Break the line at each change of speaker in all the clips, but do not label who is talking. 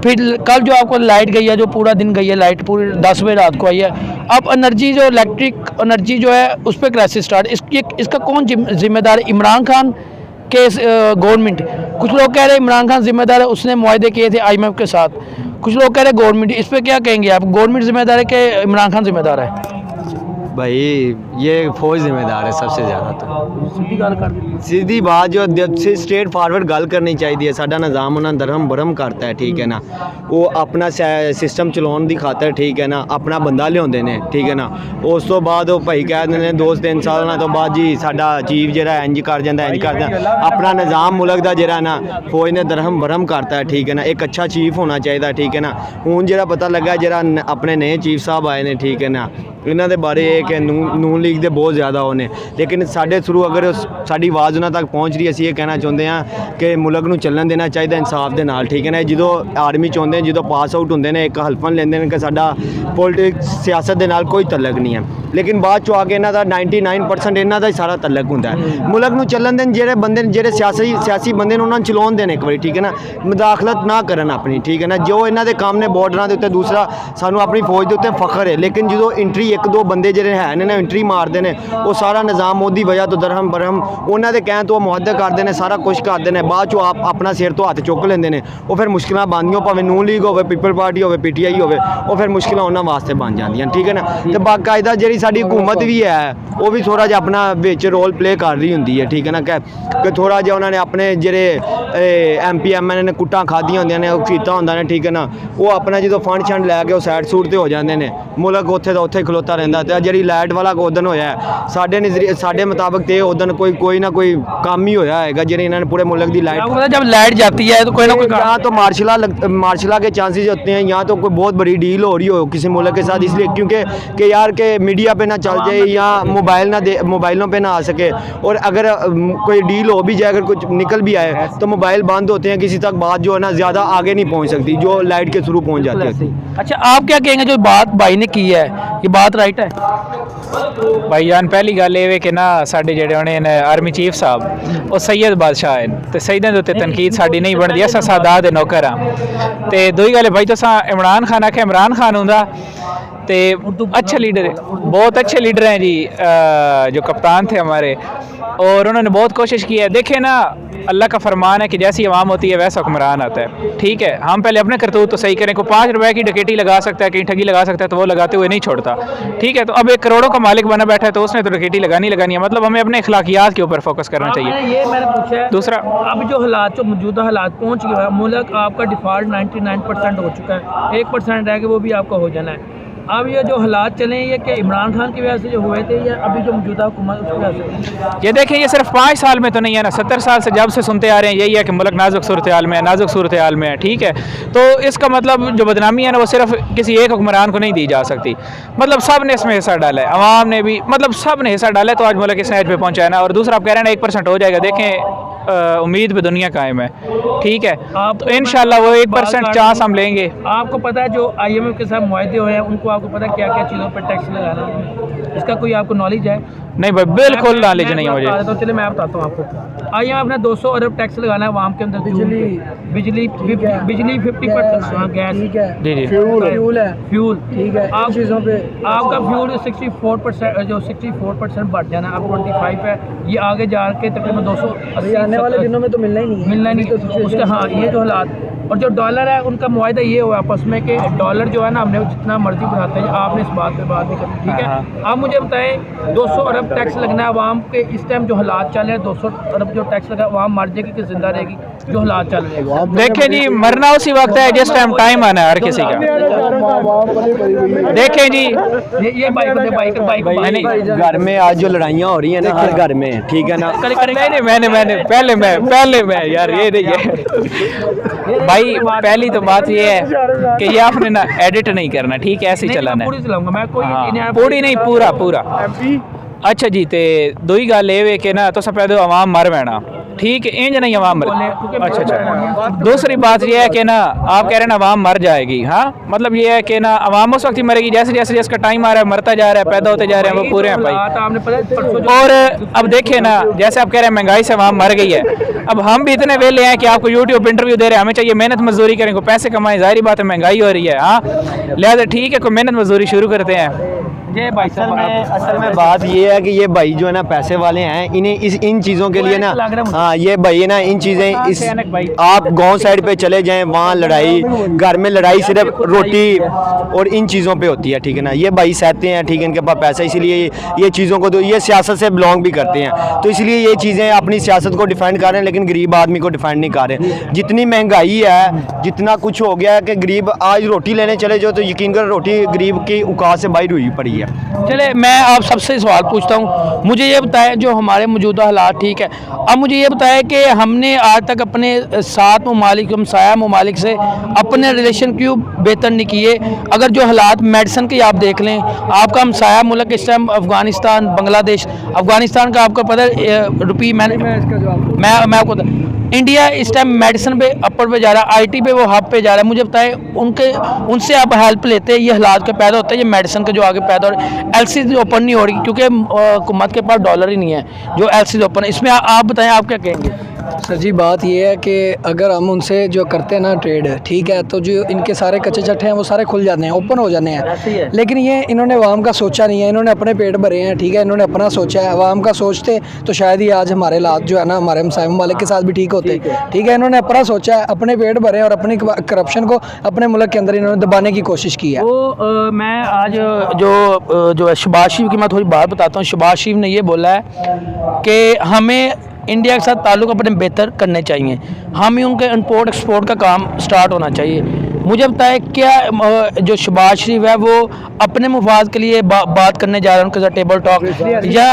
फिर कल जो आपको लाइट गई है, जो पूरा दिन गई है लाइट, पूरी 10 बजे रात को आई है। अब एनर्जी जो इलेक्ट्रिक एनर्जी जो है उस पर क्राइसिस स्टार्ट, इसका कौन जिम्मेदार है? इमरान खान के गवर्नमेंट? कुछ लोग कह रहे हैं इमरान खान जिम्मेदार है, उसने मुआहदे किए थे IMF के साथ। कुछ लोग कह रहे हैं गवर्नमेंट। इस पर क्या कहेंगे आप? गवर्नमेंट जिम्मेदार है कि इमरान खान जिम्मेदार है?
भाई ये फौज जिम्मेदार है सबसे ज़्यादा। तो
सीधी गल कर दी,
सीधी बात जो स्ट्रेट फारवर्ड गल करनी चाहिए। साडा निज़ाम उन्होंने दरहम बरहम करता है, ठीक है ना। वो अपना सिस्टम चलाने की खातर, ठीक है ना, अपना बंदा लियाते हैं, ठीक है ना। उस तो बाद वो भाई कह देंगे 2-3 साल तो बाद जी साडा चीफ जो इंज कर जाता, इंज कर जाता। अपना निज़ाम मुल्क का जो ना फौज ने दरहम बरहम करता है, ठीक है ना। एक अच्छा चीफ होना चाहिए, ठीक है ना। हूँ जो पता लगा जो अपने नए चीफ साहब आए हैं, ठीक है ना, इन्हों के बारे कि नून लीग के बहुत ज़्यादा होने, लेकिन साढ़े थ्रू अगर साड़ी आवाज़ उन्होंने तक पहुँच रही है, असीं ये कहना चाहते हैं कि मुल्क नूं चलन देना चाहिए इंसाफ के नाल, ठीक है ना। जो आर्मी च आउंदे, जो पास आउट होंगे ने, एक हल्फन लेंदे ने कि साडा पॉलिटिक्स सियासत के नाल कोई तलक नहीं है, लेकिन बाद चो आके इन्हां दा 99% इन्हां दा ही सारा तलक होंदा है। मुल्क नूं चलन देन, जेहड़े बंदे जेहड़े सियासी बंदे ने उन्हां नूं चलाउण देन एक बारी, ठीक है ना। मुदाखलत ना करन अपनी, ठीक है ना। जो इन्हां दे काम ने बॉर्डरां दे उत्ते, दूसरा सानू अपनी फौज के उत्ते फखर है, लेकिन जो एंट्री 1-2 बंदे जेहड़े है ने एंट्री मारते हैं, वो सारा निज़ाम मोदी वजह तो दरहम बरहम उन्होंने दे कहण तो मुहद्दे करते हैं, सारा कुछ करते हैं। बाद चो आप अपना सिर तो हथ चुक लेंदे ने, वो फिर मुश्किल बनदियां, भावें नून लीग होवे, पीपल पार्टी होवे, PTI होवे, वो फिर मुश्किल उन्होंने वास्ते बन जांदियां, ठीक है ना। तो बाकायदा जी साडी हुकूमत भी है, वो भी थोड़ा जिहा अपना विच रोल प्ले कर रही होंदी है, ठीक है ना। कि थोड़ा जिहा उन्होंने अपने जेहड़े MP MLA ने कुट्टां खादियां होंदियां ने, कीता होंदा ने, ठीक है ना। वो अपना जो फंड शंड लैके वो सैड सूट ते हो जाते हैं, मुल्क उत्थे दा उत्थे खलोता रहिंदा। ते जी लाइट वाला उदन होया साडे नज़रिए, साडे मुताबिक तो उदन कोई ना कोई काम ही होया है जिन्हें इन्होंने पूरे मुल्क की लाइट,
जब लाइट जाती है तो कोई ना कोई
या तो मार्शला के चांसेस होते हैं, या तो कोई बहुत बड़ी डील हो रही हो किसी मुल्क के साथ, इसलिए क्योंकि कि यार के मीडिया पे ना चल जाए या मोबाइलों पे ना आ सके। और अगर कोई डील हो भी जाए, अगर कुछ निकल भी आए तो मोबाइल बंद होते हैं, किसी तक बात जो है ना ज़्यादा आगे नहीं पहुँच सकती, जो लाइट के थ्रू पहुँच जाती है।
अच्छा, आप क्या कहेंगे जो बात भाई ने की है, ये बात राइट है?
भाई जान पहली गल ये कि ना साडे जेहड़े होने आर्मी चीफ साहब वो सैयद बादशाह हैं, तो सैयदां दे उत्ते तनकीद साडी नहीं बनदी, असां सादात दे नौकर हां। ते दूई गल भाई तुसां इमरान खान आखे, इमरान खान हुंदा ते अच्छे लीडर, बहुत अच्छे लीडर हैं जी, जो कप्तान थे हमारे, और उन्होंने बहुत कोशिश की है। देखे ना, अल्लाह का फरमान है कि जैसी आवाम होती है वैसा हुक्मरान आता है, ठीक है। हम पहले अपने करतूत तो सही करें, को 5 रुपए की डकैती लगा सकता है, कहीं ठगी लगा सकता है, तो वो लगाते हुए नहीं छोड़ता, ठीक है। तो अब 1 करोड़ों का मालिक बना बैठा है, तो उसने तो डकैती लगानी है। मतलब हमें अपने अखलाकियात के ऊपर फोकस करना चाहिए।
ये मैंने पूछा है।
दूसरा,
अब जो हालात, जो मौजूदा हालात पहुँच गया, मुल्क आपका डिफॉल्ट 99% हो चुका है, 1% रह गया, वो भी आपका हो जाना है। अब ये जो हालात चले हैं, ये क्या इमरान खान की वजह से जो हुए थे, या अभी जो मौजूदा हुकूमत उसकी वजह से?
ये देखें, ये सिर्फ 5 साल में तो नहीं है ना, 70 साल से जब से सुनते आ रहे हैं यही है कि मुल्क नाजुक सूरत हाल में है, नाजुक सूरत हाल में है, ठीक है। तो इसका मतलब जो बदनामी है ना, वो सिर्फ किसी एक हुक्मरान को नहीं दी जा सकती, मतलब सब ने इसमें हिस्सा डाला है, अवाम ने भी, मतलब सब ने हिस्सा डाला है, तो आज मुल्क इस नहज पे पहुँचा है ना। और दूसरा आप कह रहे हैं ना 1% हो जाएगा, देखें उम्मीद पे दुनिया कायम है, ठीक है।
आप
तो इंशाल्लाह वो 1% चांस हम लेंगे।
आपको पता है जो IMF के साथ मुआहदे हुए हैं, उनको आपको पता है क्या क्या चीज़ों पर टैक्स लगाना है? इसका कोई आपको नॉलेज है?
नहीं भाई, बिल्कुल नॉलेज नहीं है मुझे।
तो चलिए मैं बताता हूँ आपको। IMF ने 200 अरब टैक्स लगाना है आवाम के अंदर, बिजली 50%, गैस,
जी
फ्यूल है, फ्यूल, ठीक है। आप चीज़ों पे आपका फ्यूल 64%, जो 64% बढ़ जाना है, अब 25 है, ये आगे जा के तकरीबन 280 आने वाले दिनों में तो मिलना ही नहीं तो उसके। हाँ, ये जो हालात, और जो डॉलर है उनका मुआहदा ये हुआ आपस में कि डॉलर जो है ना, हमने जितना मर्जी बढ़ाते हैं, आपने इस बात पे बात नहीं करनी, ठीक है। आप मुझे बताएं, 200 अरब टैक्स लगना है आवाम के, इस टाइम जो हालात चल रहे हैं, 200 अरब जो टैक्स लगा, आवाम मर जाएगी कि जिंदा रहेगी? जो हालात चल रहे हैं,
देखें जी, मरना उसी वक्त है जिस टाइम टाइम आना है हर किसी का। देखें जी,
ये बाइक
घर में आज जो लड़ाइयाँ हो रही है ना, हर घर में, ठीक है ना।
पहले मैं यार, ये नहीं है भाई, पहली तो बात ये है कि ये आपने ना एडिट नहीं करना, ठीक है, ऐसे ही चलाना है। पूरी नहीं, पूरा। अच्छा जी, ते दूई गल ये कि ना तुस पैदे आवाम मर पैना, ठीक है, इंज नहीं अवाम मर। अच्छा अच्छा। दूसरी बात ये है कि ना आप कह रहे हैं ना अवाम मर जाएगी, हाँ मतलब ये है कि ना अवाम उस वक्त ही मरेगी जैसे जैसे जिसका टाइम आ रहा है, मरता जा रहा है, पैदा होते जा रहे हैं, वो पूरे हैं भाई। और अब देखिए ना, जैसे आप कह रहे हैं महंगाई से अवाम मर गई है, अब हम भी इतने वेले हैं कि आपको यूट्यूब इंटरव्यू दे रहे हैं, हमें चाहिए मेहनत मजदूरी करें, पैसे कमाएं, जाहिर बात है महंगाई हो रही है, हाँ लिहाजा ठीक है कोई मेहनत मजदूरी शुरू करते हैं। ये भाई
असल में बात ये है कि ये भाई जो है ना पैसे वाले हैं, इन्हें इन चीज़ों के लिए ना, हाँ ये भाई है ना इन चीज़ें, इस आप गांव साइड पे चले जाएं वहाँ लड़ाई, घर में लड़ाई सिर्फ रोटी और इन चीज़ों पे होती है, ठीक है ना। ये भाई सहते हैं, ठीक है, इनके पास पैसा, इसीलिए ये चीज़ों को, तो ये सियासत से बिलोंग भी करते हैं, तो इसलिए ये चीज़ें अपनी सियासत को डिफेंड कर रहे हैं, लेकिन गरीब आदमी को डिफेंड नहीं कर रहे। जितनी महंगाई है, जितना कुछ हो गया है कि गरीब आज रोटी लेने चले जाओ तो यकीन कर रोटी गरीब की औकात से बाहर हुई पड़ी है।
चले मैं आप सबसे सवाल पूछता हूँ, मुझे ये बताएं जो हमारे मौजूदा हालात, ठीक है, अब मुझे ये बताएं कि हमने आज तक अपने 7 ममालिक, हमसाया ममालिक से अपने रिलेशन क्यों बेहतर नहीं किए। अगर जो हालात मेडिसिन के आप देख लें, आपका हमसाया मुल्क इस टाइम अफ़गानिस्तान, बांग्लादेश, अफ़गानिस्तान का आपको पता है रुपी, मैं आपको इंडिया इस टाइम मेडिसिन पे अपर पे जा रहा है, आईटी पे वो हब पे जा रहा है। मुझे बताएं उनसे आप हेल्प लेते हैं, ये हालात के पैदा होते हैं, ये मेडिसिन के जो आगे पैदा हो रहे हैं, एलसीसी ओपन नहीं हो रही क्योंकि हुकूमत के पास डॉलर ही नहीं है जो एलसीसी ओपन है। इसमें आप बताएं आप क्या कहेंगे।
सर जी बात ये है कि अगर हम उनसे जो करते हैं ना ट्रेड, ठीक है, तो जो इनके सारे कच्चे चट्टे हैं वो सारे खुल जाते हैं, ओपन हो जाते हैं, लेकिन ये इन्होंने अवाम का सोचा नहीं है, इन्होंने अपने पेट भरे हैं, ठीक है, इन्होंने अपना सोचा है। अवाम का सोचते तो शायद ही आज हमारे हालात जो है ना हमारे हमसाया ममालिक के साथ भी ठीक होते, ठीक है। इन्होंने अपना सोचा है, अपने पेट भरे हैं और अपनी करप्शन को अपने मुल्क के अंदर इन्होंने दबाने की कोशिश की है।
वो मैं आज जो शहबाज शरीफ की मैं थोड़ी बात बताता हूँ। शहबाज शरीफ ने ये बोला है कि हमें इंडिया के साथ ताल्लुक़ अपने बेहतर करने चाहिए, हमें उनके इंपोर्ट एक्सपोर्ट का काम स्टार्ट होना चाहिए। मुझे बताएं क्या जो शहबाज शरीफ है वो अपने मुफाद के लिए बात करने जा रहे हैं उनके साथ टेबल टॉक, या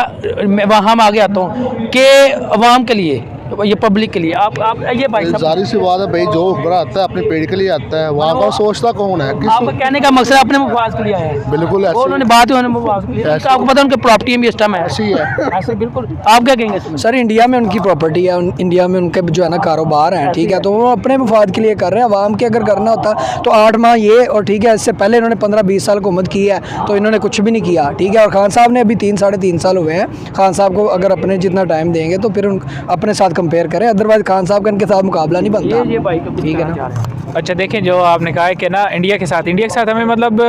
वहाँ मैं आगे आता हूँ कि अवाम के लिए, ये पब्लिक के लिए। आप ये भाई
जारी सी बात है भाई, जो हुक्मरान आता है अपने पेड़ के लिए आता है, वहाँ पर सोचता कौन है?
आप कहने का मकसद अपने मुफाद के लिए आया है।
बिल्कुल ऐसे
उन्होंने बात ही मुफाद के लिए, आपको पता है उनके प्रॉपर्टी में भी इस टाइम है
ऐसी है।
ऐसे बिल्कुल। आप क्या कहेंगे इसमें?
सर इंडिया में उनकी प्रॉपर्टी है, इंडिया में उनके जो है ना कारोबार हैं, ठीक है, तो वो अपने मुफाद के लिए कर रहे हैं। अवाम के अगर करना होता तो 8 माह ये, और ठीक है इससे पहले इन्होंने 15-20 साल हुकूमत की है तो इन्होंने कुछ भी नहीं किया, ठीक है। और खान साहब ने अभी 3-3.5 साल हुए हैं, खान साहब को अगर अपने जितना टाइम देंगे तो फिर अपने साथ कंपेयर करें, अदरवाइज खान साहब का इनके साथ मुकाबला नहीं बनता।
ये भाई
ठीक है ना।
अच्छा देखें, जो आपने कहा है कि ना इंडिया के साथ हमें मतलब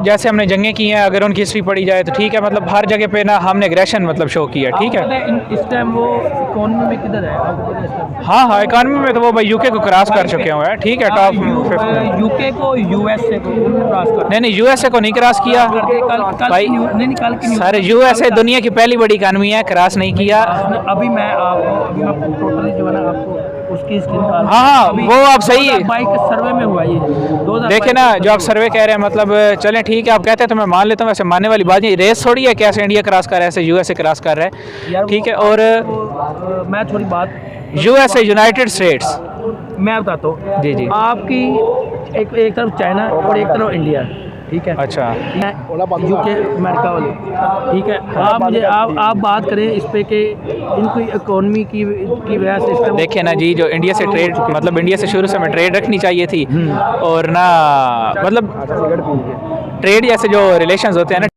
जैसे हमने जंगें की हैं, अगर उनकी हिस्ट्री पढ़ी जाए तो ठीक है, मतलब हर जगह पे ना हमने एग्रेशन मतलब शो किया, ठीक है।
इस टाइम वो इकोनॉमी में किधर है आपको पता है इस टाइम?
हाँ इकानमी में तो वो भाई यूके को क्रॉस कर चुके हुए हैं, ठीक है, टॉप 5
यूके को यूएसए को क्रॉस कर,
नहीं यूएसए को नहीं क्रॉस किया भाई, सर यूएसए दुनिया की पहली बड़ी इकानमी है, क्रॉस नहीं किया।
अभी मैं टोटली जो है ना आपको उसकी स्क्रीन निकाल,
हाँ वो आप सही है,
बाइक सर्वे में हुआ ये 2022
देखे ना जो आप सर्वे कह रहे हैं, मतलब चलें ठीक है आप कहते हैं तो मैं मान लेता हूँ, वैसे मानने वाली बात नहीं, रेस थोड़ी है कैसे इंडिया क्रॉस कर रहा है, ऐसे यूएसए क्रॉस कर रहा है, ठीक है। और
मैं थोड़ी बात
यूएसए यूनाइटेड स्टेट्स,
मैं बताता हूँ
जी जी,
आपकी एक तरफ चाइना और एक तरफ इंडिया, ठीक है।
अच्छा
यूके अमेरिका वाले, ठीक है। आप बात करें इस पे कि इनकी इकोनॉमी की वजह से इसका
देखिए ना जी, जो इंडिया से ट्रेड, मतलब इंडिया से शुरू से हमें ट्रेड रखनी चाहिए थी, और ना मतलब ट्रेड जैसे जो रिलेशंस होते हैं ना